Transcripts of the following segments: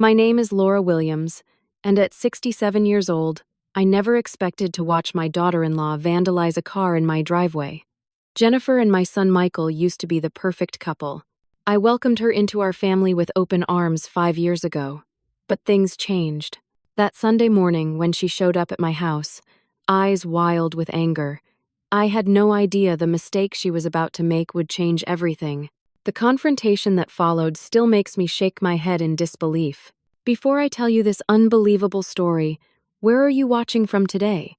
My name is Laura Williams, and at 67 years old, I never expected to watch my daughter-in-law vandalize a car in my driveway. Jennifer and my son Michael used to be the perfect couple. I welcomed her into our family with open arms 5 years ago. But things changed. That Sunday morning when she showed up at my house, eyes wild with anger, I had no idea the mistake she was about to make would change everything. The confrontation that followed still makes me shake my head in disbelief. Before I tell you this unbelievable story, where are you watching from today?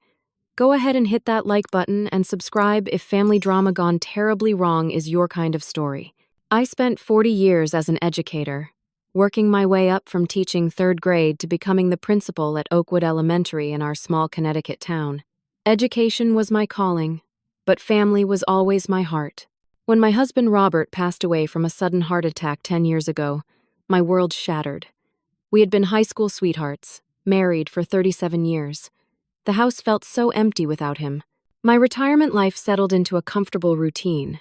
Go ahead and hit that like button and subscribe if family drama gone terribly wrong is your kind of story. I spent 40 years as an educator, working my way up from teaching 3rd grade to becoming the principal at Oakwood Elementary in our small Connecticut town. Education was my calling, but family was always my heart. When my husband Robert passed away from a sudden heart attack 10 years ago, my world shattered. We had been high school sweethearts, married for 37 years. The house felt so empty without him. My retirement life settled into a comfortable routine.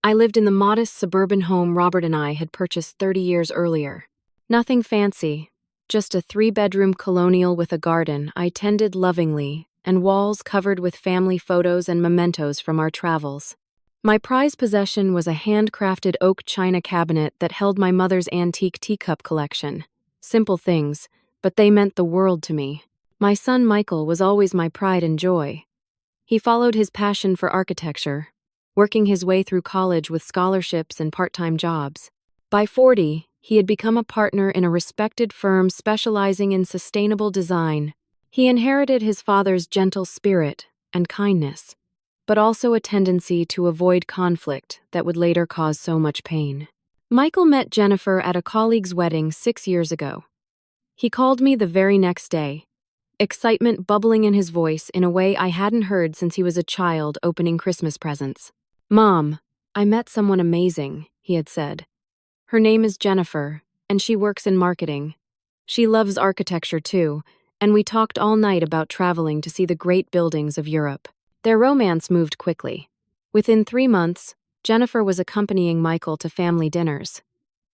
I lived in the modest suburban home Robert and I had purchased 30 years earlier. Nothing fancy, just a 3-bedroom colonial with a garden I tended lovingly and walls covered with family photos and mementos from our travels. My prized possession was a handcrafted oak china cabinet that held my mother's antique teacup collection. Simple things, but they meant the world to me. My son Michael was always my pride and joy. He followed his passion for architecture, working his way through college with scholarships and part-time jobs. By 40, he had become a partner in a respected firm specializing in sustainable design. He inherited his father's gentle spirit and kindness, but also a tendency to avoid conflict that would later cause so much pain. Michael met Jennifer at a colleague's wedding 6 years ago. He called me the very next day, excitement bubbling in his voice in a way I hadn't heard since he was a child opening Christmas presents. "Mom, I met someone amazing," he had said. "Her name is Jennifer, and she works in marketing. She loves architecture too, and we talked all night about traveling to see the great buildings of Europe." Their romance moved quickly. Within 3 months, Jennifer was accompanying Michael to family dinners.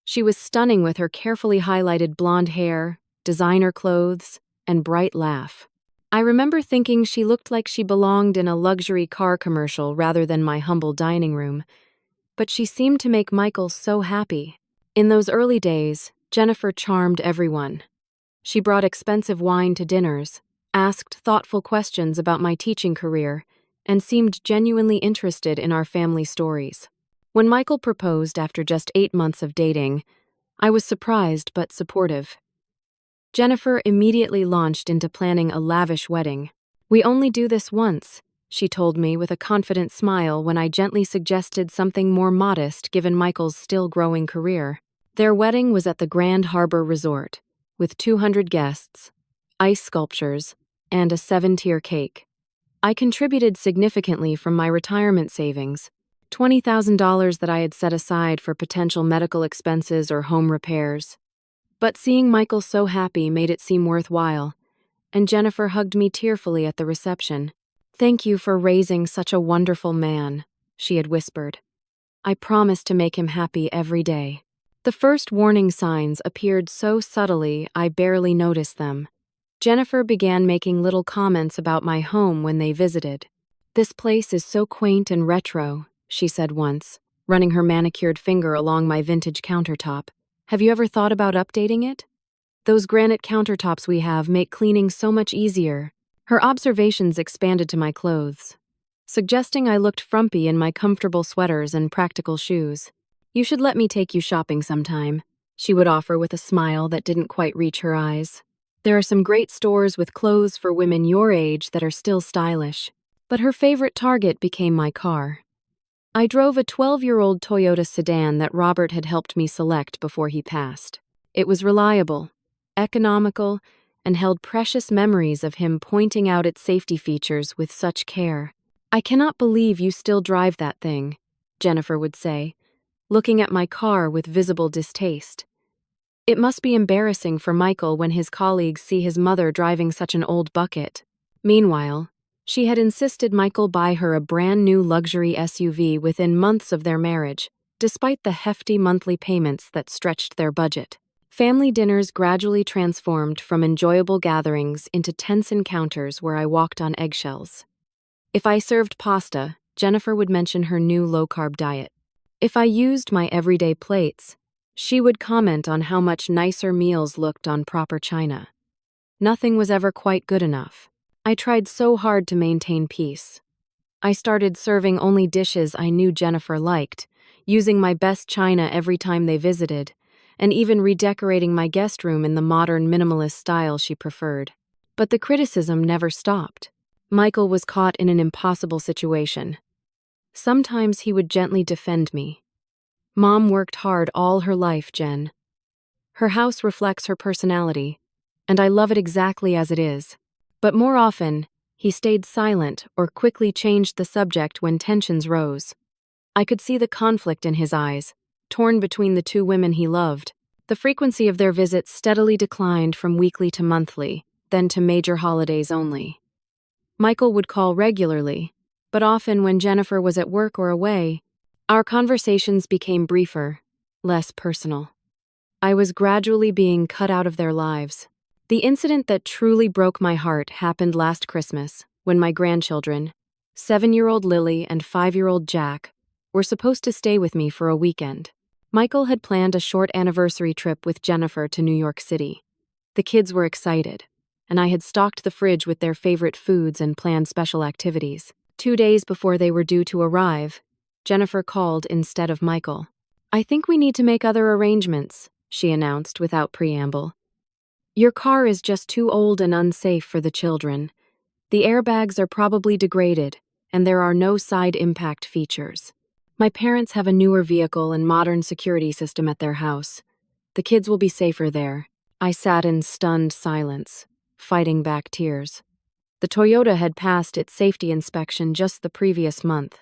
She was stunning with her carefully highlighted blonde hair, designer clothes, and bright laugh. I remember thinking she looked like she belonged in a luxury car commercial rather than my humble dining room, but she seemed to make Michael so happy. In those early days, Jennifer charmed everyone. She brought expensive wine to dinners, asked thoughtful questions about my teaching career, and seemed genuinely interested in our family stories. When Michael proposed after just 8 months of dating, I was surprised but supportive. Jennifer immediately launched into planning a lavish wedding. "We only do this once," she told me with a confident smile when I gently suggested something more modest given Michael's still growing career. Their wedding was at the Grand Harbor Resort, with 200 guests, ice sculptures, and a 7-tier cake. I contributed significantly from my retirement savings, $20,000 that I had set aside for potential medical expenses or home repairs. But seeing Michael so happy made it seem worthwhile, and Jennifer hugged me tearfully at the reception. "Thank you for raising such a wonderful man," she had whispered. "I promise to make him happy every day." The first warning signs appeared so subtly I barely noticed them. Jennifer began making little comments about my home when they visited. "This place is so quaint and retro," she said once, running her manicured finger along my vintage countertop. "Have you ever thought about updating it? Those granite countertops we have make cleaning so much easier." Her observations expanded to my clothes, suggesting I looked frumpy in my comfortable sweaters and practical shoes. "You should let me take you shopping sometime," she would offer with a smile that didn't quite reach her eyes. "There are some great stores with clothes for women your age that are still stylish." But her favorite target became my car. I drove a 12-year-old Toyota sedan that Robert had helped me select before he passed. It was reliable, economical, and held precious memories of him pointing out its safety features with such care. "I cannot believe you still drive that thing," Jennifer would say, looking at my car with visible distaste. It must be embarrassing for Michael when his colleagues see his mother driving such an old bucket. Meanwhile, she had insisted Michael buy her a brand new luxury SUV within months of their marriage, despite the hefty monthly payments that stretched their budget. Family dinners gradually transformed from enjoyable gatherings into tense encounters where I walked on eggshells. If I served pasta, Jennifer would mention her new low-carb diet. If I used my everyday plates, she would comment on how much nicer meals looked on proper china. Nothing was ever quite good enough. I tried so hard to maintain peace. I started serving only dishes I knew Jennifer liked, using my best china every time they visited, and even redecorating my guest room in the modern minimalist style she preferred. But the criticism never stopped. Michael was caught in an impossible situation. Sometimes he would gently defend me. Mom worked hard all her life, Jen. Her house reflects her personality, and I love it exactly as it is. But more often, he stayed silent or quickly changed the subject when tensions rose. I could see the conflict in his eyes, torn between the two women he loved. The frequency of their visits steadily declined from weekly to monthly, then to major holidays only. Michael would call regularly, but often when Jennifer was at work or away, our conversations became briefer, less personal. I was gradually being cut out of their lives. The incident that truly broke my heart happened last Christmas, when my grandchildren, 7-year-old Lily and 5-year-old Jack, were supposed to stay with me for a weekend. Michael had planned a short anniversary trip with Jennifer to New York City. The kids were excited, and I had stocked the fridge with their favorite foods and planned special activities. 2 days before they were due to arrive, Jennifer called instead of Michael. "I think we need to make other arrangements," she announced without preamble. "Your car is just too old and unsafe for the children. The airbags are probably degraded, and there are no side impact features. My parents have a newer vehicle and modern security system at their house. The kids will be safer there." I sat in stunned silence, fighting back tears. The Toyota had passed its safety inspection just the previous month.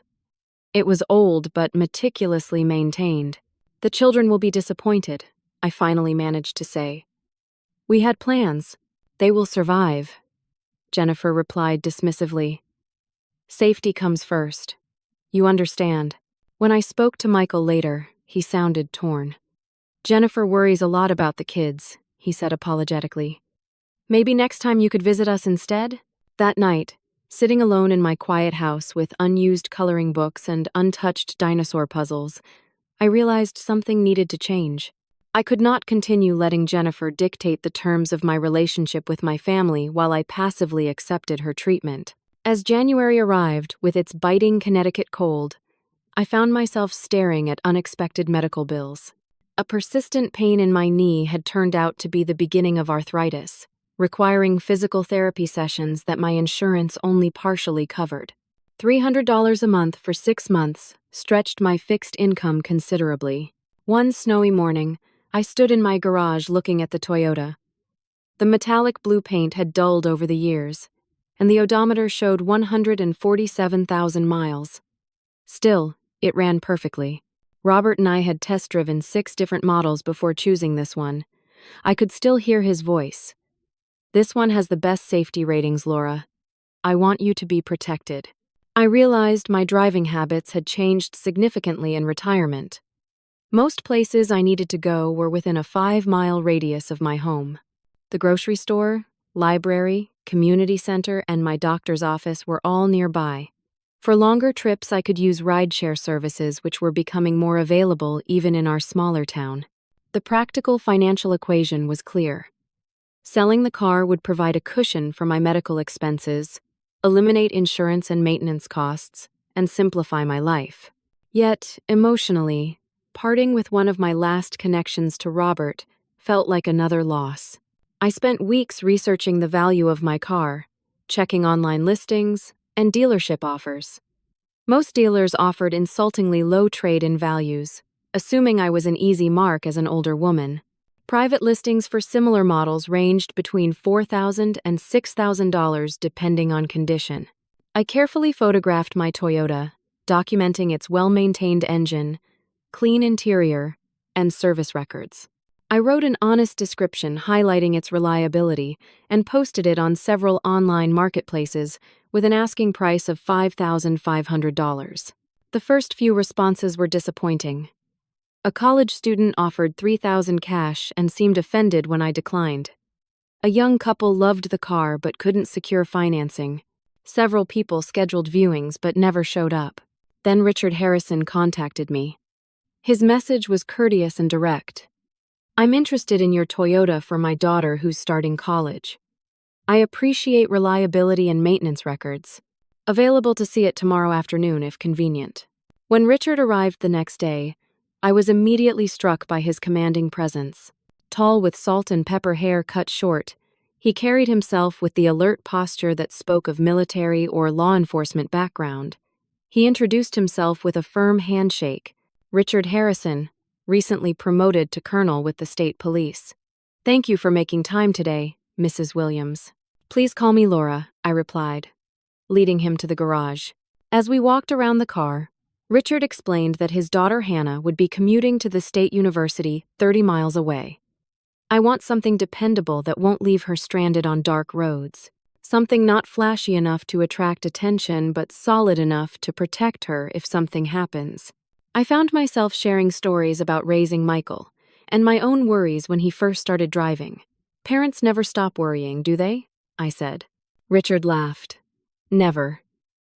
It was old but meticulously maintained. "The children will be disappointed," I finally managed to say. "We had plans. They will survive," Jennifer replied dismissively. "Safety comes first. You understand." When I spoke to Michael later, he sounded torn. "Jennifer worries a lot about the kids," he said apologetically. "Maybe next time you could visit us instead?" That night, sitting alone in my quiet house with unused coloring books and untouched dinosaur puzzles, I realized something needed to change. I could not continue letting Jennifer dictate the terms of my relationship with my family while I passively accepted her treatment. As January arrived with its biting Connecticut cold, I found myself staring at unexpected medical bills. A persistent pain in my knee had turned out to be the beginning of arthritis, requiring physical therapy sessions that my insurance only partially covered. $300 a month for 6 months stretched my fixed income considerably. One snowy morning, I stood in my garage looking at the Toyota. The metallic blue paint had dulled over the years, and the odometer showed 147,000 miles. Still, it ran perfectly. Robert and I had test-driven 6 different models before choosing this one. I could still hear his voice. "This one has the best safety ratings, Laura. I want you to be protected." I realized my driving habits had changed significantly in retirement. Most places I needed to go were within a 5-mile radius of my home. The grocery store, library, community center, and my doctor's office were all nearby. For longer trips, I could use rideshare services, which were becoming more available even in our smaller town. The practical financial equation was clear. Selling the car would provide a cushion for my medical expenses, eliminate insurance and maintenance costs, and simplify my life. Yet, emotionally, parting with one of my last connections to Robert felt like another loss. I spent weeks researching the value of my car, checking online listings, and dealership offers. Most dealers offered insultingly low trade-in values, assuming I was an easy mark as an older woman. Private listings for similar models ranged between $4,000 and $6,000 depending on condition. I carefully photographed my Toyota, documenting its well-maintained engine, clean interior, and service records. I wrote an honest description highlighting its reliability and posted it on several online marketplaces with an asking price of $5,500. The first few responses were disappointing. A college student offered 3,000 cash and seemed offended when I declined. A young couple loved the car but couldn't secure financing. Several people scheduled viewings but never showed up. Then Richard Harrison contacted me. His message was courteous and direct. "I'm interested in your Toyota for my daughter who's starting college. I appreciate reliability and maintenance records. Available to see it tomorrow afternoon if convenient." When Richard arrived the next day, I was immediately struck by his commanding presence. Tall with salt and pepper hair cut short, he carried himself with the alert posture that spoke of military or law enforcement background. He introduced himself with a firm handshake. "Richard Harrison, recently promoted to colonel with the state police. Thank you for making time today, Mrs. Williams." "Please call me Laura," I replied, leading him to the garage. As we walked around the car, Richard explained that his daughter Hannah would be commuting to the state university 30 miles away. "I want something dependable that won't leave her stranded on dark roads. Something not flashy enough to attract attention but solid enough to protect her if something happens." I found myself sharing stories about raising Michael and my own worries when he first started driving. "Parents never stop worrying, do they?" I said. Richard laughed. "Never.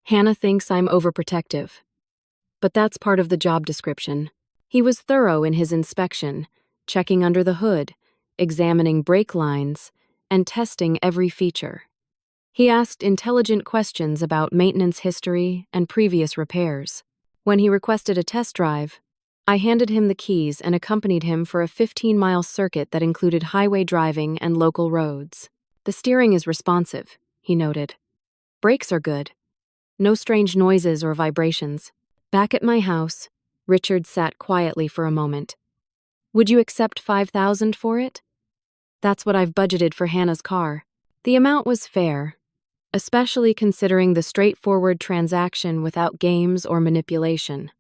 Hannah thinks I'm overprotective. But that's part of the job description." He was thorough in his inspection, checking under the hood, examining brake lines, and testing every feature. He asked intelligent questions about maintenance history and previous repairs. When he requested a test drive, I handed him the keys and accompanied him for a 15-mile circuit that included highway driving and local roads. "The steering is responsive," he noted. "Brakes are good. No strange noises or vibrations." Back at my house, Richard sat quietly for a moment. "Would you accept 5,000 for it?" "That's what I've budgeted for Hannah's car." The amount was fair, especially considering the straightforward transaction without games or manipulation.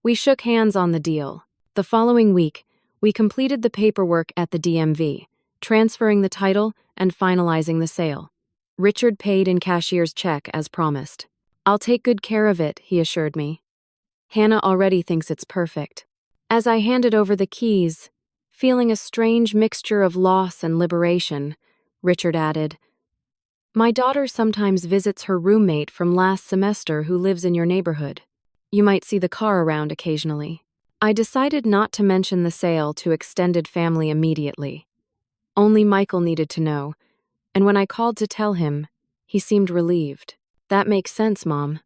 We shook hands on the deal. The following week, we completed the paperwork at the DMV, transferring the title and finalizing the sale. Richard paid in cashier's check as promised. "I'll take good care of it," he assured me. "Hannah already thinks it's perfect." As I handed over the keys, feeling a strange mixture of loss and liberation, Richard added, "My daughter sometimes visits her roommate from last semester who lives in your neighborhood. You might see the car around occasionally." I decided not to mention the sale to extended family immediately. Only Michael needed to know, and when I called to tell him, he seemed relieved. "That makes sense, Mom.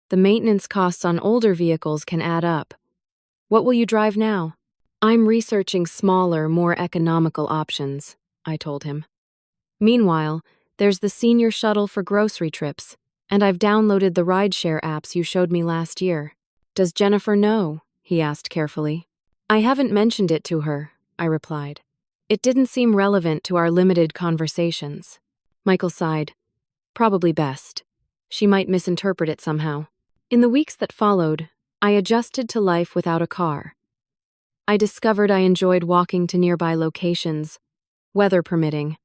The maintenance costs on older vehicles can add up. What will you drive now?" "I'm researching smaller, more economical options," I told him. "Meanwhile, there's the senior shuttle for grocery trips, and I've downloaded the rideshare apps you showed me last year." "Does Jennifer know?" he asked carefully. "I haven't mentioned it to her," I replied. "It didn't seem relevant to our limited conversations." Michael sighed. "Probably best. She might misinterpret it somehow." In the weeks that followed, I adjusted to life without a car. I discovered I enjoyed walking to nearby locations, weather permitting.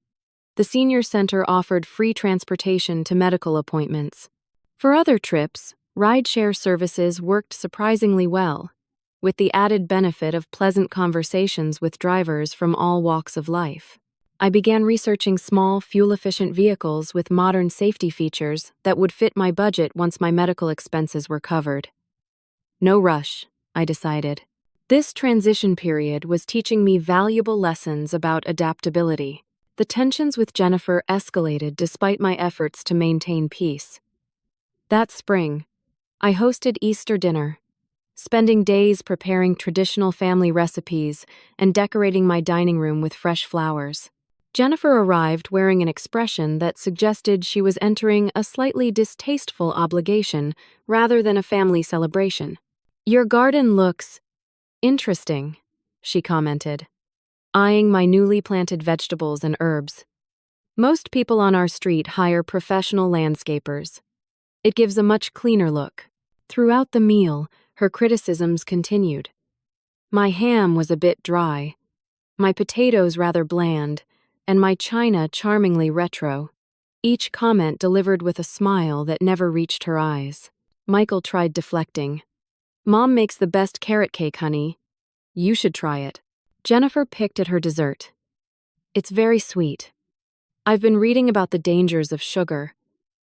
The senior center offered free transportation to medical appointments. For other trips, rideshare services worked surprisingly well, with the added benefit of pleasant conversations with drivers from all walks of life. I began researching small, fuel-efficient vehicles with modern safety features that would fit my budget once my medical expenses were covered. No rush, I decided. This transition period was teaching me valuable lessons about adaptability. The tensions with Jennifer escalated despite my efforts to maintain peace. That spring, I hosted Easter dinner, spending days preparing traditional family recipes and decorating my dining room with fresh flowers. Jennifer arrived wearing an expression that suggested she was entering a slightly distasteful obligation rather than a family celebration. "Your garden looks interesting," she commented, eyeing my newly planted vegetables and herbs. "Most people on our street hire professional landscapers. It gives a much cleaner look." Throughout the meal, her criticisms continued. My ham was a bit dry, my potatoes rather bland, and my china charmingly retro. Each comment delivered with a smile that never reached her eyes. Michael tried deflecting. "Mom makes the best carrot cake, honey. You should try it. Jennifer picked at her dessert. It's very sweet. I've been reading about the dangers of sugar.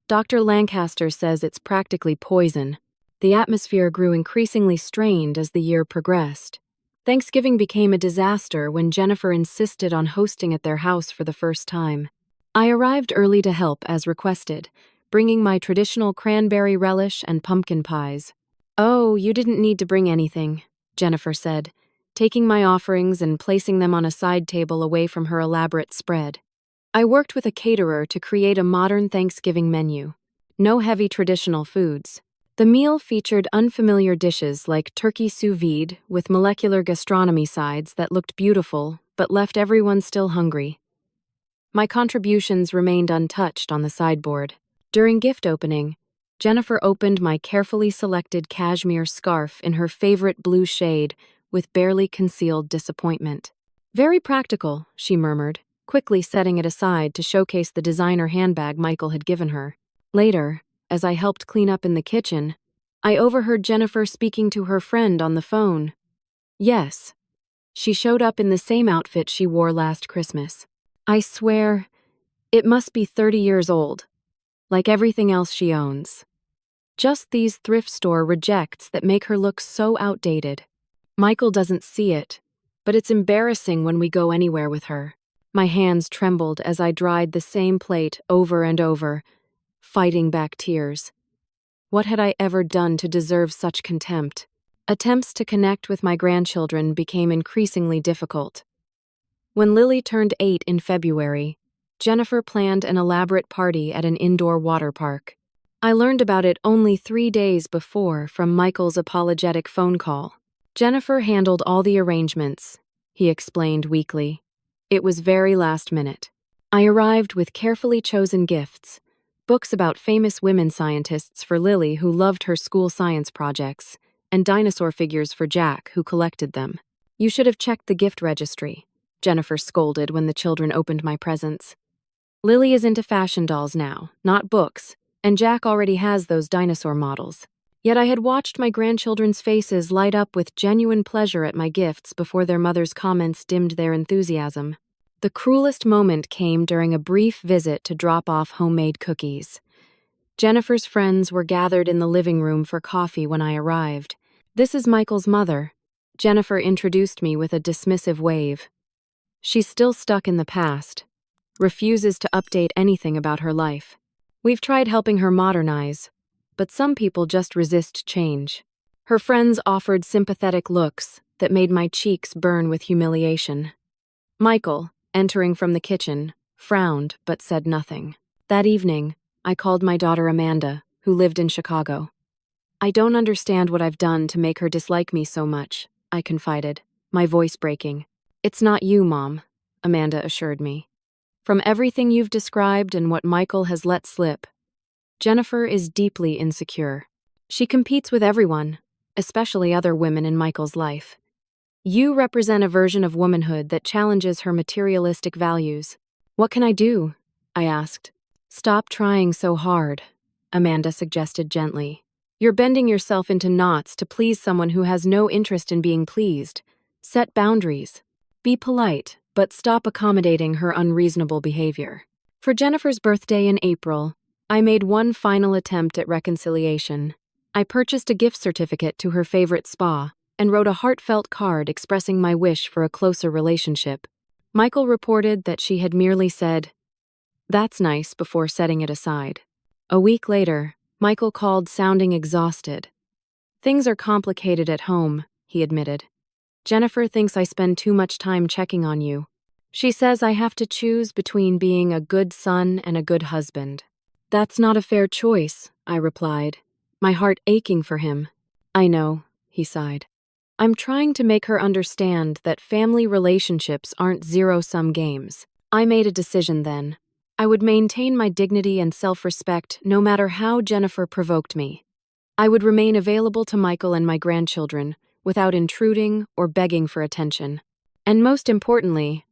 Dr. Lancaster says it's practically poison. The atmosphere grew increasingly strained as the year progressed. Thanksgiving became a disaster when Jennifer insisted on hosting at their house for the first time. I arrived early to help as requested, bringing my traditional cranberry relish and pumpkin pies. Oh, you didn't need to bring anything, Jennifer said, taking my offerings and placing them on a side table away from her elaborate spread. I worked with a caterer to create a modern Thanksgiving menu. No heavy traditional foods. The meal featured unfamiliar dishes like turkey sous vide with molecular gastronomy sides that looked beautiful but left everyone still hungry. My contributions remained untouched on the sideboard. During gift opening, Jennifer opened my carefully selected cashmere scarf in her favorite blue shade with barely concealed disappointment. Very practical, she murmured, quickly setting it aside to showcase the designer handbag Michael had given her. Later, as I helped clean up in the kitchen, I overheard Jennifer speaking to her friend on the phone. Yes, she showed up in the same outfit she wore last Christmas. I swear, it must be 30 years old, like everything else she owns. Just these thrift store rejects that make her look so outdated. Michael doesn't see it, but it's embarrassing when we go anywhere with her. My hands trembled as I dried the same plate over and over, fighting back tears. What had I ever done to deserve such contempt? Attempts to connect with my grandchildren became increasingly difficult. When Lily turned 8 in February, Jennifer planned an elaborate party at an indoor water park. I learned about it only 3 days before from Michael's apologetic phone call. Jennifer handled all the arrangements, he explained weakly. It was very last minute. I arrived with carefully chosen gifts, books about famous women scientists for Lily who loved her school science projects, and dinosaur figures for Jack who collected them. You should have checked the gift registry, Jennifer scolded when the children opened my presents. Lily is into fashion dolls now, not books, and Jack already has those dinosaur models. Yet I had watched my grandchildren's faces light up with genuine pleasure at my gifts before their mother's comments dimmed their enthusiasm. The cruelest moment came during a brief visit to drop off homemade cookies. Jennifer's friends were gathered in the living room for coffee when I arrived. This is Michael's mother. Jennifer introduced me with a dismissive wave. She's still stuck in the past, refuses to update anything about her life. We've tried helping her modernize, but some people just resist change. Her friends offered sympathetic looks that made my cheeks burn with humiliation. Michael, entering from the kitchen, frowned but said nothing. That evening, I called my daughter Amanda, who lived in Chicago. I don't understand what I've done to make her dislike me so much, I confided, my voice breaking. It's not you, Mom, Amanda assured me. From everything you've described and what Michael has let slip, Jennifer is deeply insecure. She competes with everyone, especially other women in Michael's life. You represent a version of womanhood that challenges her materialistic values. What can I do? I asked. Stop trying so hard, Amanda suggested gently. You're bending yourself into knots to please someone who has no interest in being pleased. Set boundaries. Be polite, but stop accommodating her unreasonable behavior. For Jennifer's birthday in April, I made one final attempt at reconciliation. I purchased a gift certificate to her favorite spa and wrote a heartfelt card expressing my wish for a closer relationship. Michael reported that she had merely said, "That's nice," before setting it aside. A week later, Michael called sounding exhausted. Things are complicated at home, he admitted. Jennifer thinks I spend too much time checking on you. She says I have to choose between being a good son and a good husband. That's not a fair choice, I replied, my heart aching for him. I know, he sighed. I'm trying to make her understand that family relationships aren't zero-sum games. I made a decision then. I would maintain my dignity and self-respect no matter how Jennifer provoked me. I would remain available to Michael and my grandchildren without intruding or begging for attention. And most importantly,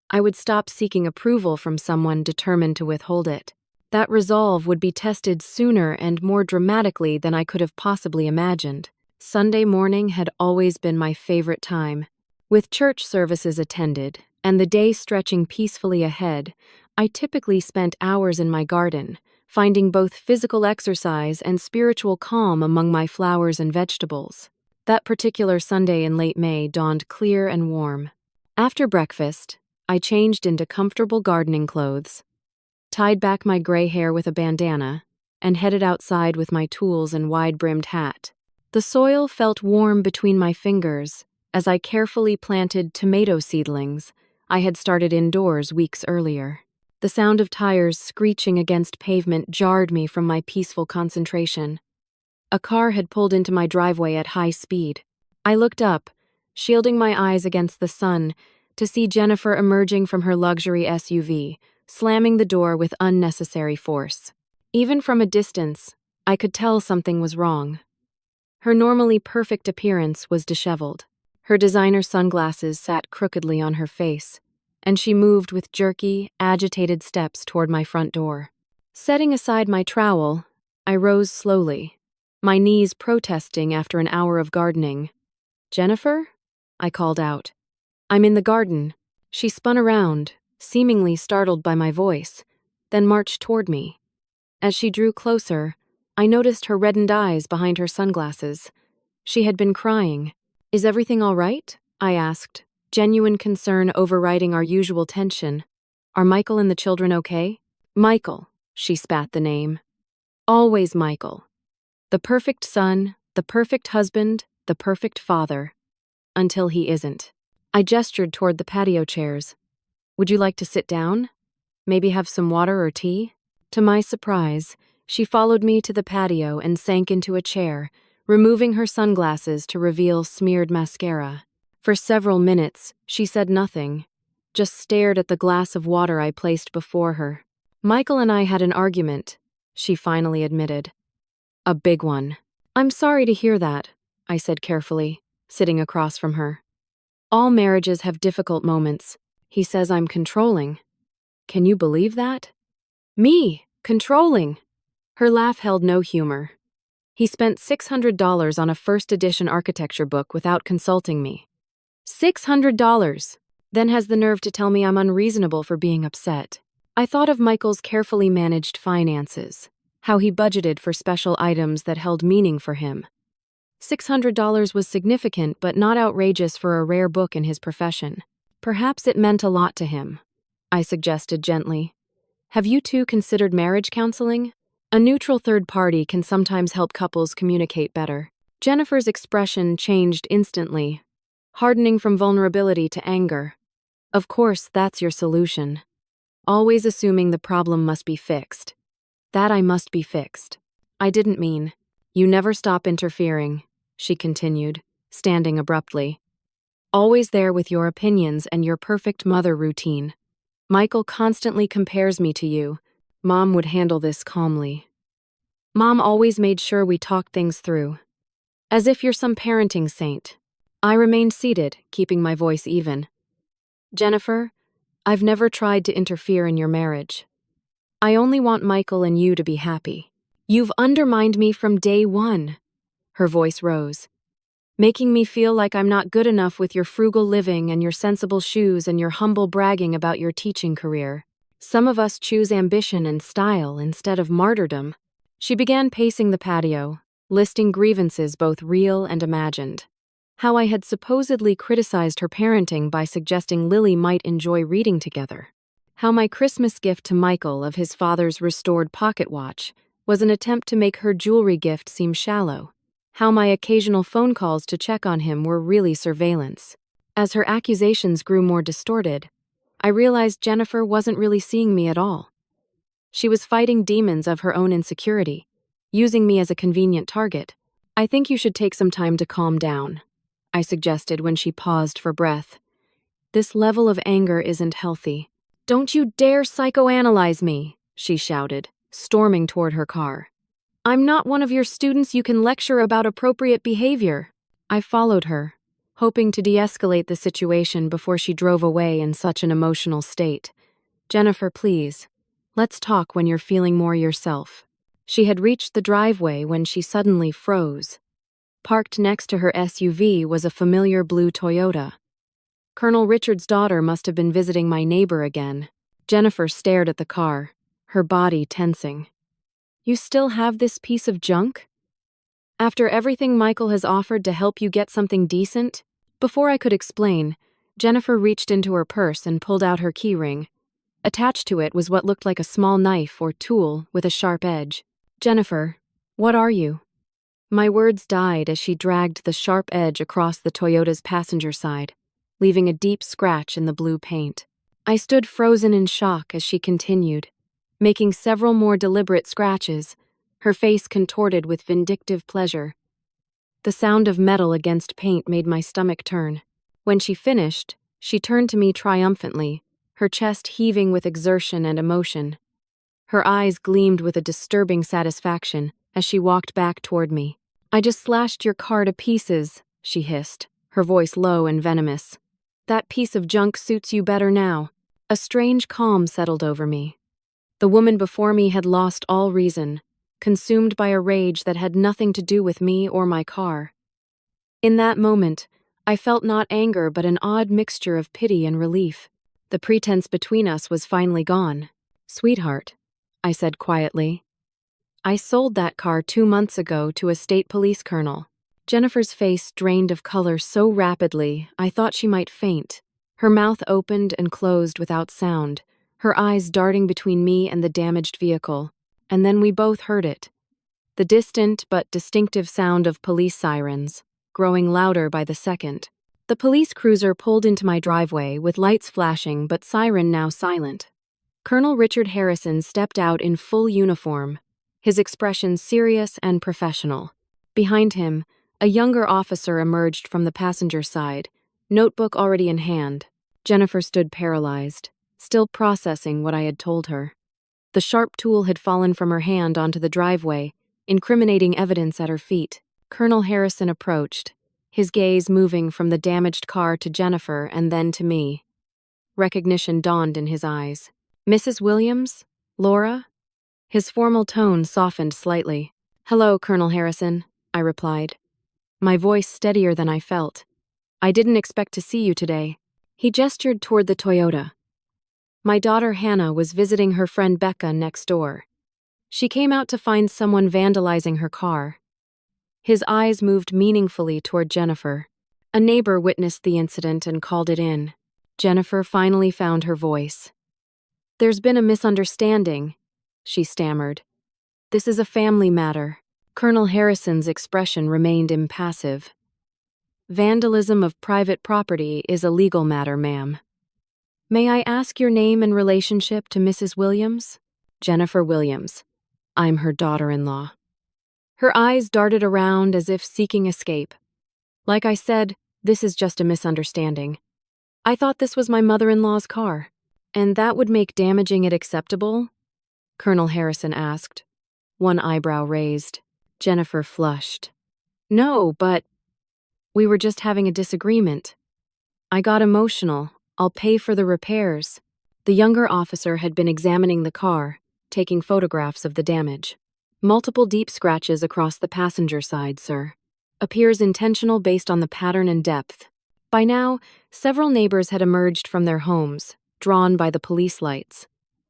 I would stop seeking approval from someone determined to withhold it. That resolve would be tested sooner and more dramatically than I could have possibly imagined. Sunday morning had always been my favorite time. With church services attended and the day stretching peacefully ahead, I typically spent hours in my garden, finding both physical exercise and spiritual calm among my flowers and vegetables. That particular Sunday in late May dawned clear and warm. After breakfast, I changed into comfortable gardening clothes, tied back my gray hair with a bandana, and headed outside with my tools and wide-brimmed hat. The soil felt warm between my fingers as I carefully planted tomato seedlings I had started indoors weeks earlier. The sound of tires screeching against pavement jarred me from my peaceful concentration. A car had pulled into my driveway at high speed. I looked up, shielding my eyes against the sun, to see Jennifer emerging from her luxury SUV, slamming the door with unnecessary force. Even from a distance, I could tell something was wrong. Her normally perfect appearance was disheveled. Her designer sunglasses sat crookedly on her face, and she moved with jerky, agitated steps toward my front door. Setting aside my trowel, I rose slowly, my knees protesting after an hour of gardening. "Jennifer?" I called out. "I'm in the garden." She spun around, seemingly startled by my voice, then marched toward me. As she drew closer, I noticed her reddened eyes behind her sunglasses. She had been crying. "Is everything all right?" I asked, genuine concern overriding our usual tension. "Are Michael and the children okay?" "Michael," she spat the name. "Always Michael. The perfect son, the perfect husband, the perfect father. Until he isn't." I gestured toward the patio chairs. "Would you like to sit down? Maybe have some water or tea?" To my surprise, she followed me to the patio and sank into a chair, removing her sunglasses to reveal smeared mascara. For several minutes, she said nothing, just stared at the glass of water I placed before her. "Michael and I had an argument," she finally admitted. "A big one." "I'm sorry to hear that," I said carefully, sitting across from her. "All marriages have difficult moments. He says I'm controlling. Can you believe that?" "Me? Controlling?" Her laugh held no humor. "He spent $600 on a first-edition architecture book without consulting me." $600! Then has the nerve to tell me I'm unreasonable for being upset. I thought of Michael's carefully managed finances, how he budgeted for special items that held meaning for him. $600 was significant but not outrageous for a rare book in his profession. Perhaps it meant a lot to him, I suggested gently. "Have you two considered marriage counseling? A neutral third party can sometimes help couples communicate better." Jennifer's expression changed instantly, hardening from vulnerability to anger. "Of course, that's your solution. Always assuming the problem must be fixed. That I must be fixed. I didn't mean." "You never stop interfering," she continued, standing abruptly. "Always there with your opinions and your perfect mother routine. Michael constantly compares me to you. Mom would handle this calmly. Mom always made sure we talked things through. As if you're some parenting saint." I remained seated, keeping my voice even. "Jennifer, I've never tried to interfere in your marriage. I only want Michael and you to be happy. You've undermined me from day one." Her voice rose, "making me feel like I'm not good enough with your frugal living and your sensible shoes and your humble bragging about your teaching career. Some of us choose ambition and style instead of martyrdom." She began pacing the patio, listing grievances both real and imagined. How I had supposedly criticized her parenting by suggesting Lily might enjoy reading together. How my Christmas gift to Michael of his father's restored pocket watch was an attempt to make her jewelry gift seem shallow. How my occasional phone calls to check on him were really surveillance. As her accusations grew more distorted, I realized Jennifer wasn't really seeing me at all. She was fighting demons of her own insecurity, using me as a convenient target. "I think you should take some time to calm down," I suggested when she paused for breath. "This level of anger isn't healthy." "Don't you dare psychoanalyze me," she shouted, storming toward her car. "I'm not one of your students you can lecture about appropriate behavior." I followed her, hoping to de-escalate the situation before she drove away in such an emotional state. "Jennifer, please, let's talk when you're feeling more yourself." She had reached the driveway when she suddenly froze. Parked next to her SUV was a familiar blue Toyota. Colonel Richard's daughter must have been visiting my neighbor again. Jennifer stared at the car, her body tensing. "You still have this piece of junk? After everything Michael has offered to help you get something decent?" Before I could explain, Jennifer reached into her purse and pulled out her keyring. Attached to it was what looked like a small knife or tool with a sharp edge. "Jennifer, what are you?" My words died as she dragged the sharp edge across the Toyota's passenger side, leaving a deep scratch in the blue paint. I stood frozen in shock as she continued, making several more deliberate scratches, her face contorted with vindictive pleasure. The sound of metal against paint made my stomach turn. When she finished, she turned to me triumphantly, her chest heaving with exertion and emotion. Her eyes gleamed with a disturbing satisfaction as she walked back toward me. "I just slashed your car to pieces," she hissed, her voice low and venomous. "That piece of junk suits you better now." A strange calm settled over me. The woman before me had lost all reason, consumed by a rage that had nothing to do with me or my car. In that moment, I felt not anger but an odd mixture of pity and relief. The pretense between us was finally gone. "Sweetheart," I said quietly, "I sold that car 2 months ago to a state police colonel." Jennifer's face drained of color so rapidly I thought she might faint. Her mouth opened and closed without sound, her eyes darting between me and the damaged vehicle. And then we both heard it. The distant but distinctive sound of police sirens, growing louder by the second. The police cruiser pulled into my driveway with lights flashing but siren now silent. Colonel Richard Harrison stepped out in full uniform, his expression serious and professional. Behind him, a younger officer emerged from the passenger side, notebook already in hand. Jennifer stood paralyzed, still processing what I had told her. The sharp tool had fallen from her hand onto the driveway, incriminating evidence at her feet. Colonel Harrison approached, his gaze moving from the damaged car to Jennifer and then to me. Recognition dawned in his eyes. "Mrs. Williams? Laura?" His formal tone softened slightly. "Hello, Colonel Harrison," I replied, my voice steadier than I felt. "I didn't expect to see you today." He gestured toward the Toyota. "My daughter Hannah was visiting her friend Becca next door. She came out to find someone vandalizing her car." His eyes moved meaningfully toward Jennifer. "A neighbor witnessed the incident and called it in." Jennifer finally found her voice. "There's been a misunderstanding," she stammered. "This is a family matter." Colonel Harrison's expression remained impassive. "Vandalism of private property is a legal matter, ma'am." "May I ask your name and relationship to Mrs. Williams?" "Jennifer Williams. I'm her daughter-in-law." Her eyes darted around as if seeking escape. "Like I said, this is just a misunderstanding. I thought this was my mother-in-law's car, and that would make damaging it acceptable?" Colonel Harrison asked, one eyebrow raised. Jennifer flushed. "No, but we were just having a disagreement. I got emotional. I'll pay for the repairs." The younger officer had been examining the car, taking photographs of the damage. "Multiple deep scratches across the passenger side, sir. Appears intentional based on the pattern and depth." By now, several neighbors had emerged from their homes, drawn by the police lights.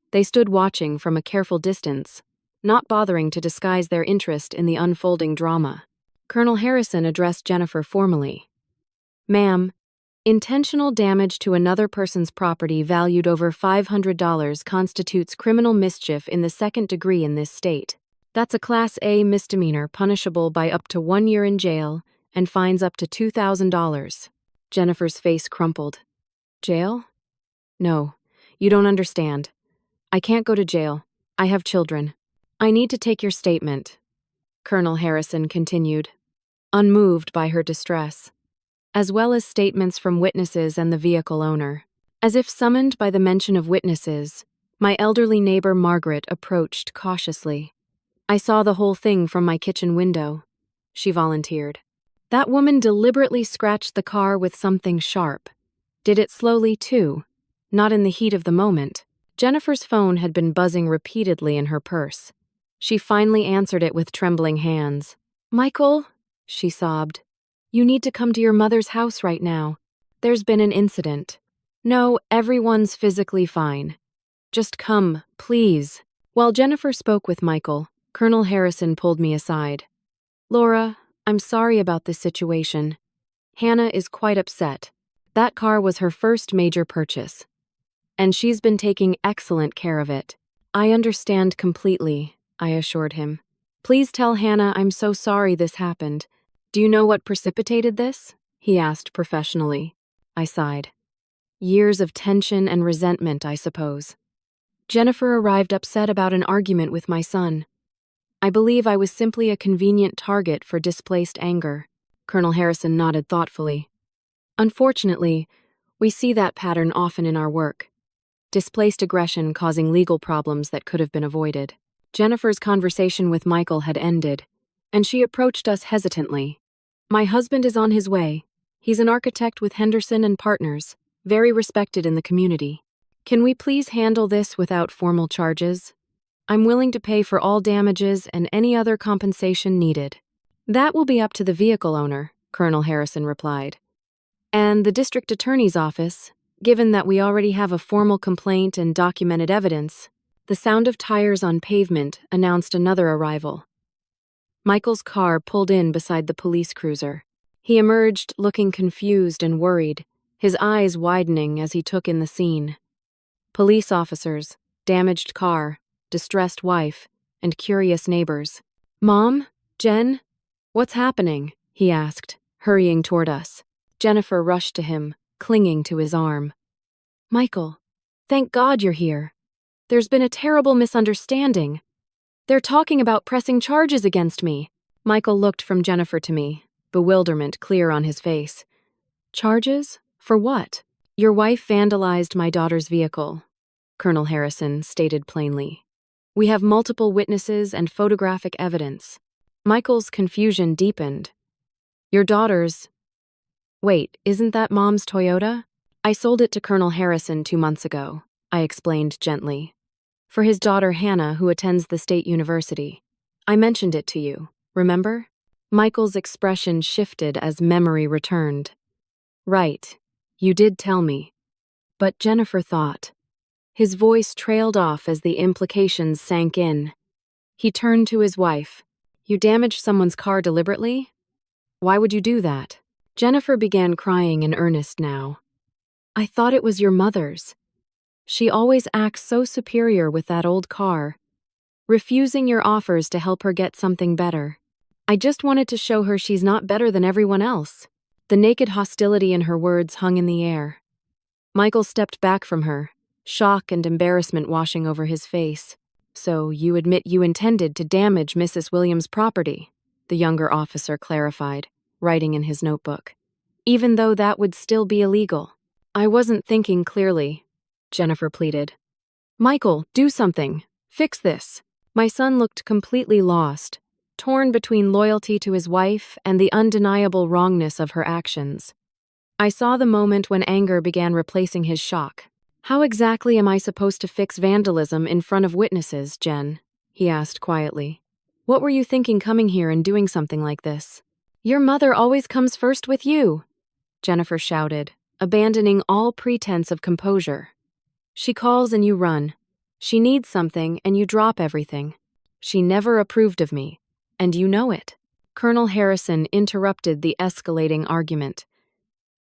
They stood watching from a careful distance, not bothering to disguise their interest in the unfolding drama. Colonel Harrison addressed Jennifer formally. "Ma'am, intentional damage to another person's property valued over $500 constitutes criminal mischief in the second degree in this state. That's a Class A misdemeanor punishable by up to 1 year in jail and fines up to $2,000. Jennifer's face crumpled. "Jail? No, you don't understand. I can't go to jail. I have children. I need to take your statement," Colonel Harrison continued, unmoved by her distress, "as well as statements from witnesses and the vehicle owner." As if summoned by the mention of witnesses, my elderly neighbor Margaret approached cautiously. "I saw the whole thing from my kitchen window," she volunteered. "That woman deliberately scratched the car with something sharp. Did it slowly, too, not in the heat of the moment." Jennifer's phone had been buzzing repeatedly in her purse. She finally answered it with trembling hands. "Michael?" she sobbed. You need to come to your mother's house right now. There's been an incident. No, everyone's physically fine. Just come, please. While Jennifer spoke with Michael, Colonel Harrison pulled me aside. Laura, I'm sorry about this situation. Hannah is quite upset. That car was her first major purchase, and she's been taking excellent care of it. I understand completely, I assured him. Please tell Hannah I'm so sorry this happened. Do you know what precipitated this? He asked professionally. I sighed. Years of tension and resentment, I suppose. Jennifer arrived upset about an argument with my son. I believe I was simply a convenient target for displaced anger. Colonel Harrison nodded thoughtfully. Unfortunately, we see that pattern often in our work. Displaced aggression causing legal problems that could have been avoided. Jennifer's conversation with Michael had ended, and she approached us hesitantly. My husband is on his way. He's an architect with Henderson and Partners, very respected in the community. Can we please handle this without formal charges? I'm willing to pay for all damages and any other compensation needed. That will be up to the vehicle owner, Colonel Harrison replied. And the district attorney's office, given that we already have a formal complaint and documented evidence. The sound of tires on pavement announced another arrival. Michael's car pulled in beside the police cruiser. He emerged looking confused and worried, his eyes widening as he took in the scene. Police officers, damaged car, distressed wife, and curious neighbors. Mom? Jen? What's happening? He asked, hurrying toward us. Jennifer rushed to him, clinging to his arm. Michael, thank God you're here. There's been a terrible misunderstanding. They're talking about pressing charges against me. Michael looked from Jennifer to me, bewilderment clear on his face. Charges? For what? Your wife vandalized my daughter's vehicle, Colonel Harrison stated plainly. We have multiple witnesses and photographic evidence. Michael's confusion deepened. Your daughter's... Wait, isn't that Mom's Toyota? I sold it to Colonel Harrison 2 months ago, I explained gently. For his daughter Hannah, who attends the state university. I mentioned it to you, remember? Michael's expression shifted as memory returned. Right, you did tell me. But Jennifer thought. His voice trailed off as the implications sank in. He turned to his wife. You damaged someone's car deliberately? Why would you do that? Jennifer began crying in earnest now. I thought it was your mother's. She always acts so superior with that old car, refusing your offers to help her get something better. I just wanted to show her she's not better than everyone else. The naked hostility in her words hung in the air. Michael stepped back from her, shock and embarrassment washing over his face. So you admit you intended to damage Mrs. Williams' property, the younger officer clarified, writing in his notebook. Even though that would still be illegal. I wasn't thinking clearly, Jennifer pleaded. Michael, do something. Fix this. My son looked completely lost, torn between loyalty to his wife and the undeniable wrongness of her actions. I saw the moment when anger began replacing his shock. How exactly am I supposed to fix vandalism in front of witnesses, Jen? He asked quietly. What were you thinking coming here and doing something like this? Your mother always comes first with you, Jennifer shouted, abandoning all pretense of composure. She calls and you run. She needs something and you drop everything. She never approved of me, and you know it. Colonel Harrison interrupted the escalating argument.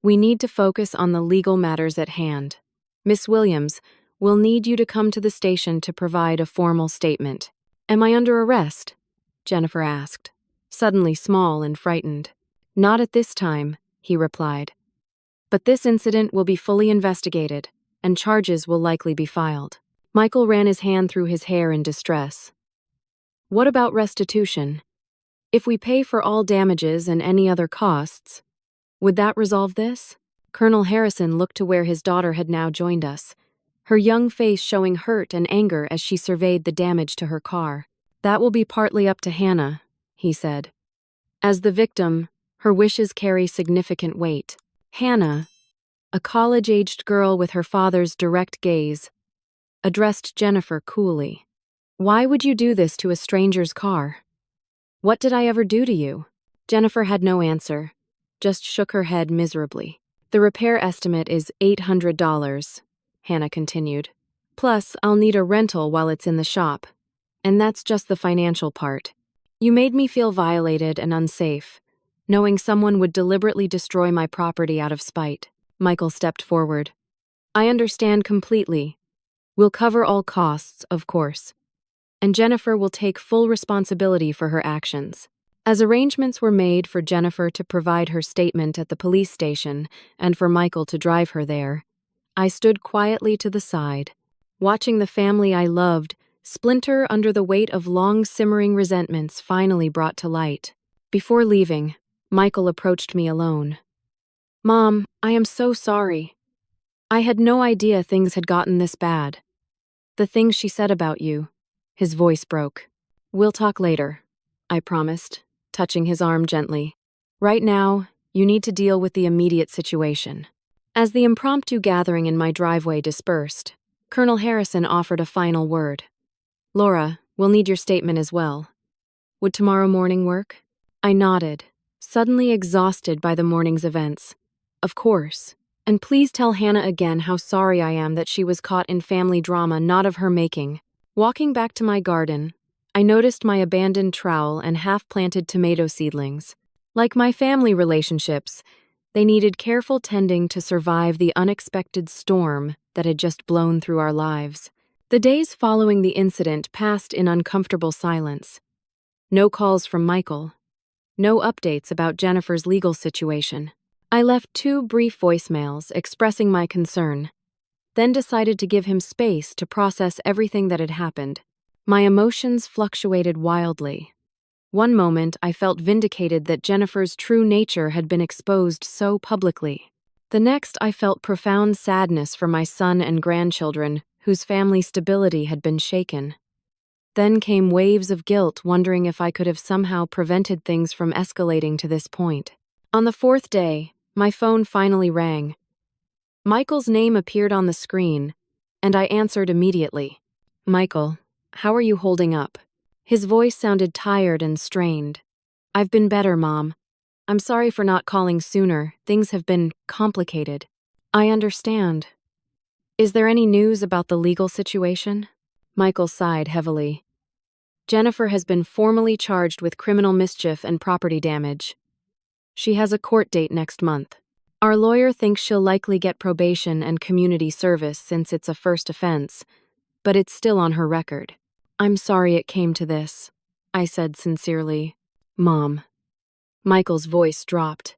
We need to focus on the legal matters at hand. Miss Williams, we'll need you to come to the station to provide a formal statement. Am I under arrest? Jennifer asked, suddenly small and frightened. Not at this time, he replied. But this incident will be fully investigated, and charges will likely be filed. Michael ran his hand through his hair in distress. What about restitution? If we pay for all damages and any other costs, would that resolve this? Colonel Harrison looked to where his daughter had now joined us, her young face showing hurt and anger as she surveyed the damage to her car. That will be partly up to Hannah, he said. As the victim, her wishes carry significant weight. Hannah, a college-aged girl with her father's direct gaze, addressed Jennifer coolly. Why would you do this to a stranger's car? What did I ever do to you? Jennifer had no answer, just shook her head miserably. The repair estimate is $800, Hannah continued. Plus, I'll need a rental while it's in the shop. And that's just the financial part. You made me feel violated and unsafe, knowing someone would deliberately destroy my property out of spite. Michael stepped forward. I understand completely. We'll cover all costs, of course. And Jennifer will take full responsibility for her actions. As arrangements were made for Jennifer to provide her statement at the police station and for Michael to drive her there, I stood quietly to the side, watching the family I loved splinter under the weight of long-simmering resentments finally brought to light. Before leaving, Michael approached me alone. Mom, I am so sorry. I had no idea things had gotten this bad. The things she said about you. His voice broke. We'll talk later, I promised, touching his arm gently. Right now, you need to deal with the immediate situation. As the impromptu gathering in my driveway dispersed, Colonel Harrison offered a final word. Laura, we'll need your statement as well. Would tomorrow morning work? I nodded, suddenly exhausted by the morning's events. Of course. And please tell Hannah again how sorry I am that she was caught in family drama not of her making. Walking back to my garden, I noticed my abandoned trowel and half-planted tomato seedlings. Like my family relationships, they needed careful tending to survive the unexpected storm that had just blown through our lives. The days following the incident passed in uncomfortable silence. No calls from Michael. No updates about Jennifer's legal situation. I left 2 brief voicemails expressing my concern, then decided to give him space to process everything that had happened. My emotions fluctuated wildly. One moment, I felt vindicated that Jennifer's true nature had been exposed so publicly. The next, I felt profound sadness for my son and grandchildren, whose family stability had been shaken. Then came waves of guilt, wondering if I could have somehow prevented things from escalating to this point. On the 4th day, my phone finally rang. Michael's name appeared on the screen, and I answered immediately. Michael, how are you holding up? His voice sounded tired and strained. I've been better, Mom. I'm sorry for not calling sooner. Things have been complicated. I understand. Is there any news about the legal situation? Michael sighed heavily. Jennifer has been formally charged with criminal mischief and property damage. She has a court date next month. Our lawyer thinks she'll likely get probation and community service since it's a first offense, but it's still on her record. I'm sorry it came to this, I said sincerely. Mom. Michael's voice dropped.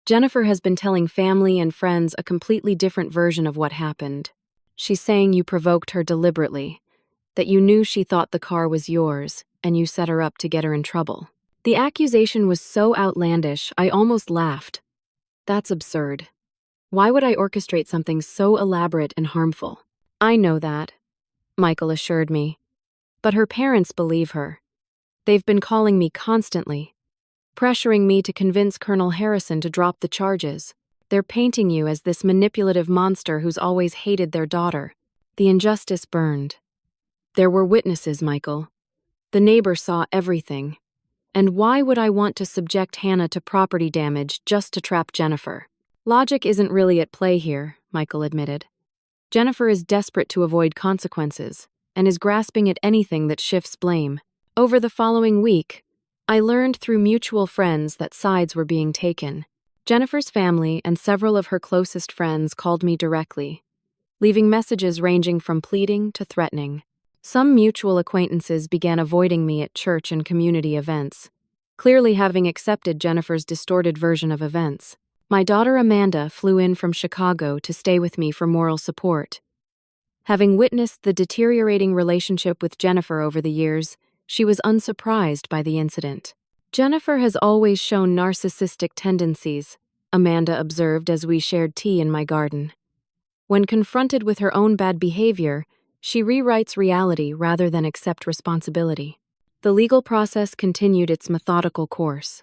Jennifer has been telling family and friends a completely different version of what happened. She's saying you provoked her deliberately, that you knew she thought the car was yours, and you set her up to get her in trouble. The accusation was so outlandish, I almost laughed. That's absurd. Why would I orchestrate something so elaborate and harmful? I know that, Michael assured me. But her parents believe her. They've been calling me constantly, pressuring me to convince Colonel Harrison to drop the charges. They're painting you as this manipulative monster who's always hated their daughter. The injustice burned. There were witnesses, Michael. The neighbor saw everything. And why would I want to subject Hannah to property damage just to trap Jennifer? Logic isn't really at play here, Michael admitted. Jennifer is desperate to avoid consequences and is grasping at anything that shifts blame. Over the following week, I learned through mutual friends that sides were being taken. Jennifer's family and several of her closest friends called me directly, leaving messages ranging from pleading to threatening. Some mutual acquaintances began avoiding me at church and community events, clearly having accepted Jennifer's distorted version of events. My daughter Amanda flew in from Chicago to stay with me for moral support. Having witnessed the deteriorating relationship with Jennifer over the years, she was unsurprised by the incident. Jennifer has always shown narcissistic tendencies, Amanda observed as we shared tea in my garden. When confronted with her own bad behavior, she rewrites reality rather than accept responsibility. The legal process continued its methodical course.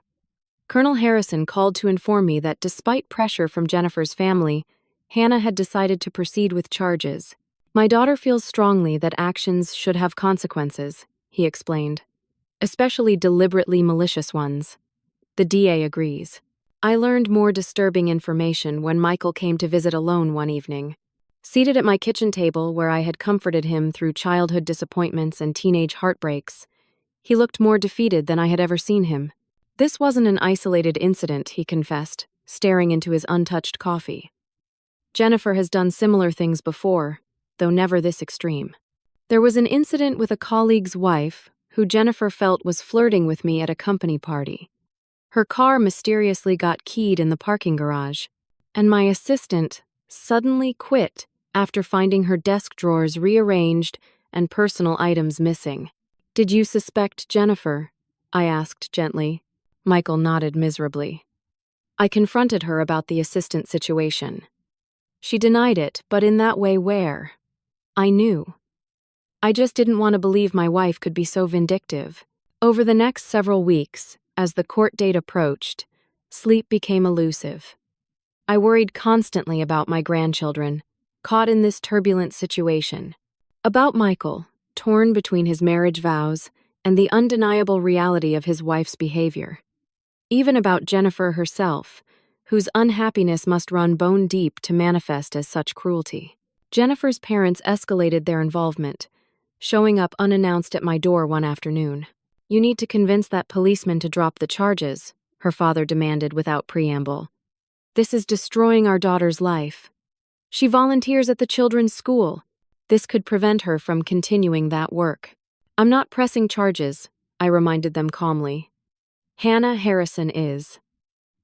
Colonel Harrison called to inform me that despite pressure from Jennifer's family, Hannah had decided to proceed with charges. My daughter feels strongly that actions should have consequences, he explained, especially deliberately malicious ones. The DA agrees. I learned more disturbing information when Michael came to visit alone one evening. Seated at my kitchen table where I had comforted him through childhood disappointments and teenage heartbreaks, he looked more defeated than I had ever seen him. This wasn't an isolated incident, he confessed, staring into his untouched coffee. Jennifer has done similar things before, though never this extreme. There was an incident with a colleague's wife who Jennifer felt was flirting with me at a company party. Her car mysteriously got keyed in the parking garage, and my assistant suddenly quit after finding her desk drawers rearranged and personal items missing. "Did you suspect Jennifer?" I asked gently. Michael nodded miserably. I confronted her about the assistant situation. She denied it, but in that way where? I knew. I just didn't want to believe my wife could be so vindictive. Over the next several weeks, as the court date approached, sleep became elusive. I worried constantly about my grandchildren, caught in this turbulent situation. About Michael, torn between his marriage vows and the undeniable reality of his wife's behavior. Even about Jennifer herself, whose unhappiness must run bone deep to manifest as such cruelty. Jennifer's parents escalated their involvement, showing up unannounced at my door one afternoon. "You need to convince that policeman to drop the charges," her father demanded without preamble. "This is destroying our daughter's life. She volunteers at the children's school. This could prevent her from continuing that work." "I'm not pressing charges," I reminded them calmly. "Hannah Harrison is.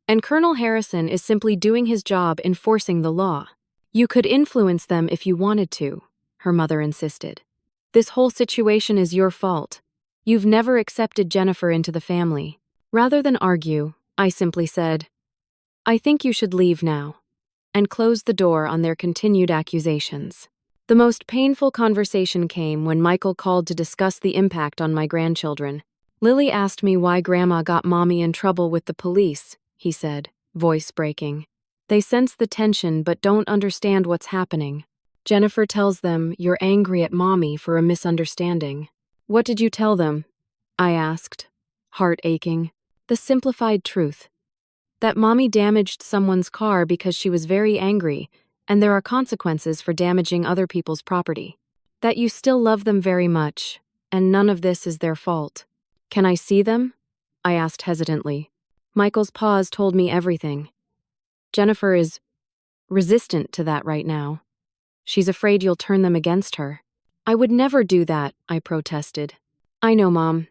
And Colonel Harrison is simply doing his job enforcing the law. You could influence them if you wanted to," her mother insisted. "This whole situation is your fault. You've never accepted Jennifer into the family." Rather than argue, I simply said, "I think you should leave now," and closed the door on their continued accusations. The most painful conversation came when Michael called to discuss the impact on my grandchildren. "Lily asked me why Grandma got Mommy in trouble with the police," he said, voice breaking. "They sense the tension but don't understand what's happening. Jennifer tells them you're angry at Mommy for a misunderstanding." "What did you tell them?" I asked, heart aching. "The simplified truth. That Mommy damaged someone's car because she was very angry, and there are consequences for damaging other people's property. That you still love them very much, and none of this is their fault." "Can I see them?" I asked hesitantly. Michael's pause told me everything. "Jennifer is resistant to that right now. She's afraid you'll turn them against her." "I would never do that," I protested. "I know, Mom.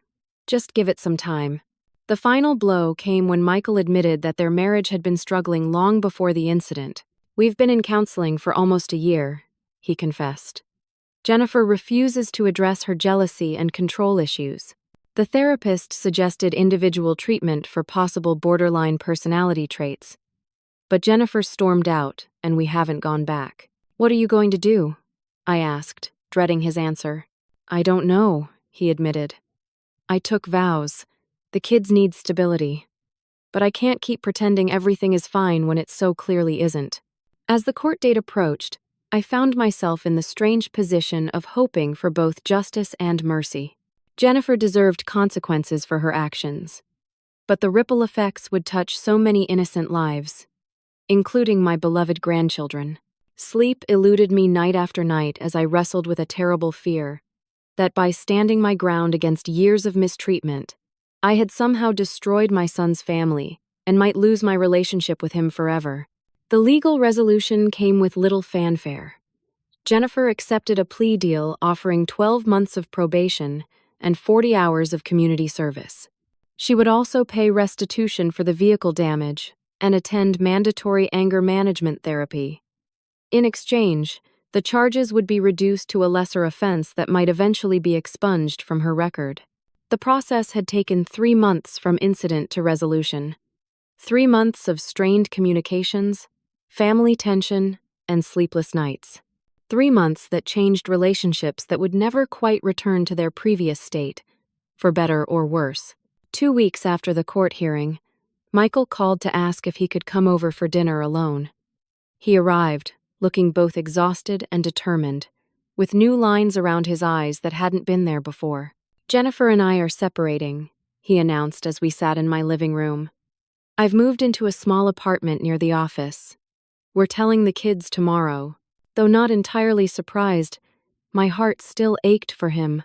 Just give it some time." The final blow came when Michael admitted that their marriage had been struggling long before the incident. "We've been in counseling for almost a year," he confessed. "Jennifer refuses to address her jealousy and control issues. The therapist suggested individual treatment for possible borderline personality traits. But Jennifer stormed out, and we haven't gone back." "What are you going to do?" I asked, dreading his answer. "I don't know," he admitted. "I took vows. The kids need stability. But I can't keep pretending everything is fine when it so clearly isn't." As the court date approached, I found myself in the strange position of hoping for both justice and mercy. Jennifer deserved consequences for her actions, but the ripple effects would touch so many innocent lives, including my beloved grandchildren. Sleep eluded me night after night as I wrestled with a terrible fear that by standing my ground against years of mistreatment, I had somehow destroyed my son's family and might lose my relationship with him forever. The legal resolution came with little fanfare. Jennifer accepted a plea deal offering 12 months of probation and 40 hours of community service. She would also pay restitution for the vehicle damage and attend mandatory anger management therapy. In exchange, the charges would be reduced to a lesser offense that might eventually be expunged from her record. The process had taken 3 months from incident to resolution. 3 months of strained communications, family tension, and sleepless nights. 3 months that changed relationships that would never quite return to their previous state, for better or worse. 2 weeks after the court hearing, Michael called to ask if he could come over for dinner alone. He arrived, looking both exhausted and determined, with new lines around his eyes that hadn't been there before. "Jennifer and I are separating," he announced as we sat in my living room. I've moved into a small apartment near the office. We're telling the kids tomorrow. Though not entirely surprised, my heart still ached for him.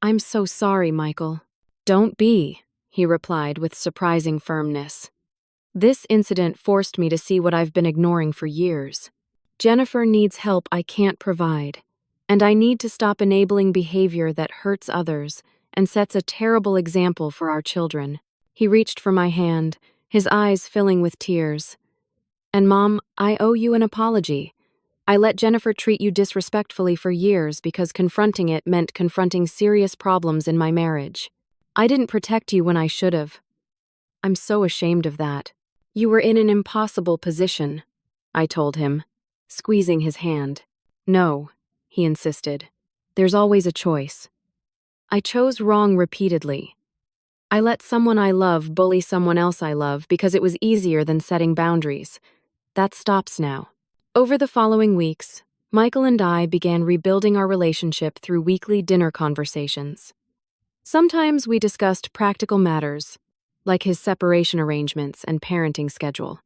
I'm so sorry, Michael. Don't be, he replied with surprising firmness. This incident forced me to see what I've been ignoring for years. Jennifer needs help I can't provide, and I need to stop enabling behavior that hurts others and sets a terrible example for our children. He reached for my hand, his eyes filling with tears. And Mom, I owe you an apology. I let Jennifer treat you disrespectfully for years because confronting it meant confronting serious problems in my marriage. I didn't protect you when I should have. I'm so ashamed of that. You were in an impossible position, I told him, squeezing his hand. No, he insisted. There's always a choice. I chose wrong repeatedly. I let someone I love bully someone else I love because it was easier than setting boundaries. That stops now. Over the following weeks, Michael and I began rebuilding our relationship through weekly dinner conversations. Sometimes we discussed practical matters, like his separation arrangements and parenting schedule.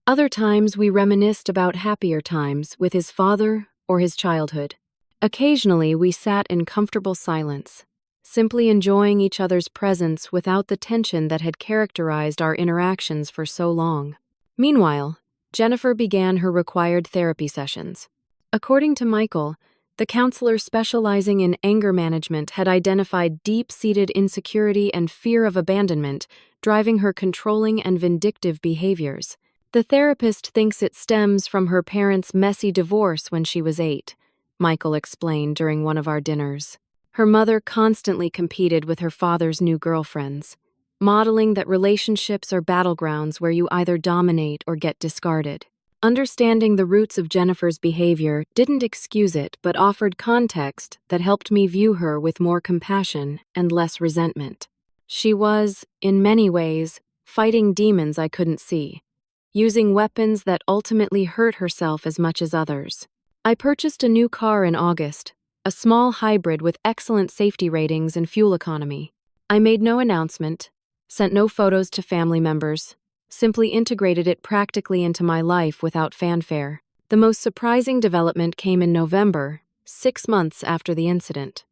Other times we reminisced about happier times with his father or his childhood. Occasionally we sat in comfortable silence, simply enjoying each other's presence without the tension that had characterized our interactions for so long. Meanwhile, Jennifer began her required therapy sessions. According to Michael, the counselor specializing in anger management had identified deep-seated insecurity and fear of abandonment, driving her controlling and vindictive behaviors. The therapist thinks it stems from her parents' messy divorce when she was 8, Michael explained during one of our dinners. Her mother constantly competed with her father's new girlfriends, modeling that relationships are battlegrounds where you either dominate or get discarded. Understanding the roots of Jennifer's behavior didn't excuse it but offered context that helped me view her with more compassion and less resentment. She was, in many ways, fighting demons I couldn't see, using weapons that ultimately hurt herself as much as others. I purchased a new car in August, a small hybrid with excellent safety ratings and fuel economy. I made no announcement, sent no photos to family members, simply integrated it practically into my life without fanfare. The most surprising development came in November, 6 months after the incident.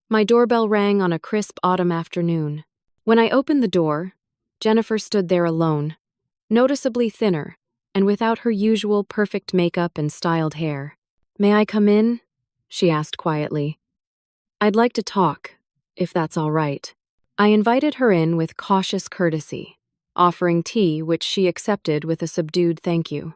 My doorbell rang on a crisp autumn afternoon. When I opened the door, Jennifer stood there alone, noticeably thinner, and without her usual perfect makeup and styled hair. "May I come in?" she asked quietly. "I'd like to talk, if that's all right." I invited her in with cautious courtesy, offering tea which she accepted with a subdued thank you.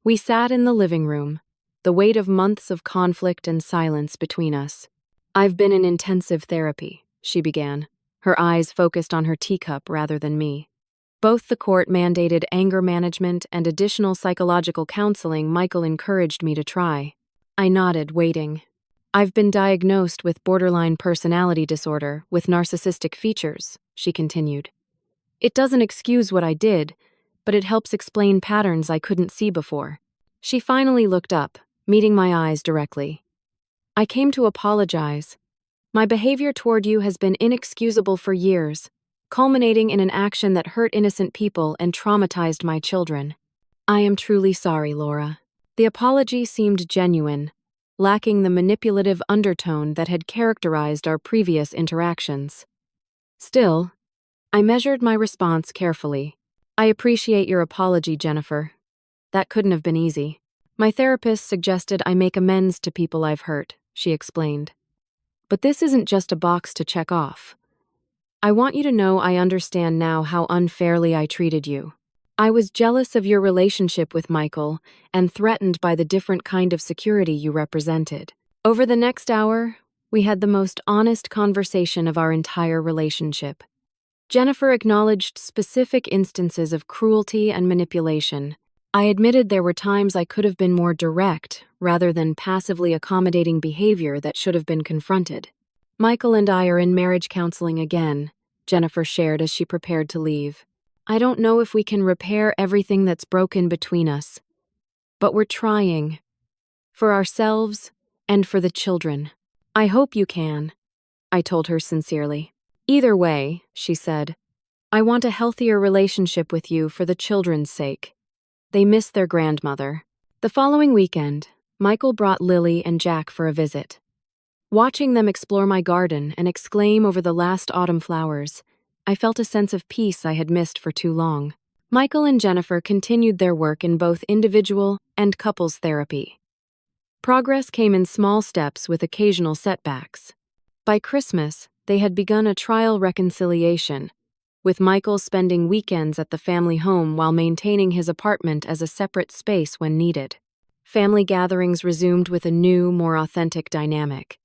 We sat in the living room, the weight of months of conflict and silence between us. "I've been in intensive therapy," she began, her eyes focused on her teacup rather than me. Both the court-mandated anger management and additional psychological counseling Michael encouraged me to try. I nodded, waiting. "I've been diagnosed with borderline personality disorder with narcissistic features," she continued. "It doesn't excuse what I did, but it helps explain patterns I couldn't see before." She finally looked up, meeting my eyes directly. "I came to apologize. My behavior toward you has been inexcusable for years, culminating in an action that hurt innocent people and traumatized my children. I am truly sorry, Laura." The apology seemed genuine, lacking the manipulative undertone that had characterized our previous interactions. Still, I measured my response carefully. "I appreciate your apology, Jennifer. That couldn't have been easy. My therapist suggested I make amends to people I've hurt," she explained. "But this isn't just a box to check off. I want you to know I understand now how unfairly I treated you. I was jealous of your relationship with Michael and threatened by the different kind of security you represented." Over the next hour, we had the most honest conversation of our entire relationship. Jennifer acknowledged specific instances of cruelty and manipulation. I admitted there were times I could have been more direct rather than passively accommodating behavior that should have been confronted. "Michael and I are in marriage counseling again," Jennifer shared as she prepared to leave. "I don't know if we can repair everything that's broken between us, but we're trying. For ourselves and for the children. I hope you can," I told her sincerely. "Either way," she said, I want a healthier relationship with you for the children's sake. They miss their grandmother. The following weekend, Michael brought Lily and Jack for a visit. Watching them explore my garden and exclaim over the last autumn flowers, I felt a sense of peace I had missed for too long. Michael and Jennifer continued their work in both individual and couples therapy. Progress came in small steps with occasional setbacks. By Christmas, they had begun a trial reconciliation, with Michael spending weekends at the family home while maintaining his apartment as a separate space when needed. Family gatherings resumed with a new, more authentic dynamic.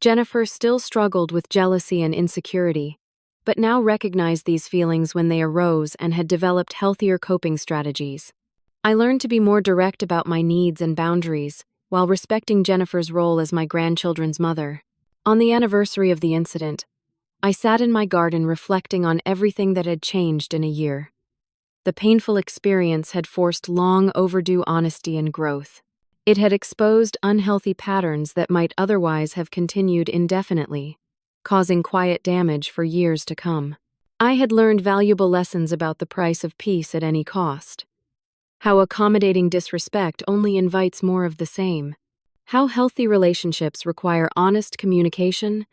Jennifer still struggled with jealousy and insecurity, but now recognized these feelings when they arose and had developed healthier coping strategies. I learned to be more direct about my needs and boundaries, while respecting Jennifer's role as my grandchildren's mother. On the anniversary of the incident, I sat in my garden reflecting on everything that had changed in a year. The painful experience had forced long-overdue honesty and growth. It had exposed unhealthy patterns that might otherwise have continued indefinitely, causing quiet damage for years to come. I had learned valuable lessons about the price of peace at any cost. How accommodating disrespect only invites more of the same. How healthy relationships require honest communication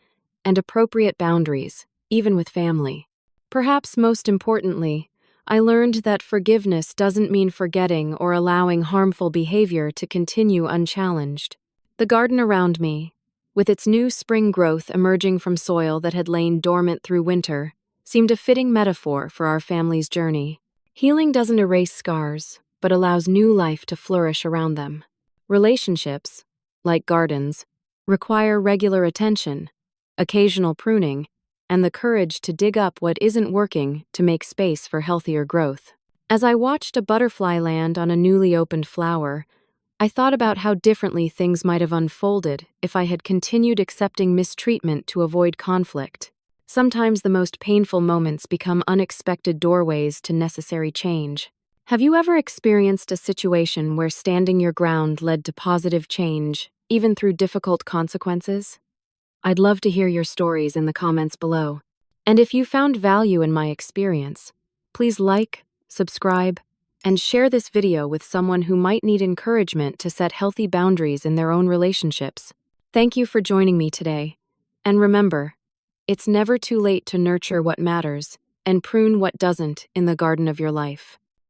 and appropriate boundaries, even with family. Perhaps most importantly, I learned that forgiveness doesn't mean forgetting or allowing harmful behavior to continue unchallenged. The garden around me, with its new spring growth emerging from soil that had lain dormant through winter, seemed a fitting metaphor for our family's journey. Healing doesn't erase scars, but allows new life to flourish around them. Relationships, like gardens, require regular attention, occasional pruning, and the courage to dig up what isn't working to make space for healthier growth. As I watched a butterfly land on a newly opened flower, I thought about how differently things might have unfolded if I had continued accepting mistreatment to avoid conflict. Sometimes the most painful moments become unexpected doorways to necessary change. Have you ever experienced a situation where standing your ground led to positive change, even through difficult consequences? I'd love to hear your stories in the comments below. And if you found value in my experience, please like, subscribe, and share this video with someone who might need encouragement to set healthy boundaries in their own relationships. Thank you for joining me today. And remember, it's never too late to nurture what matters and prune what doesn't in the garden of your life.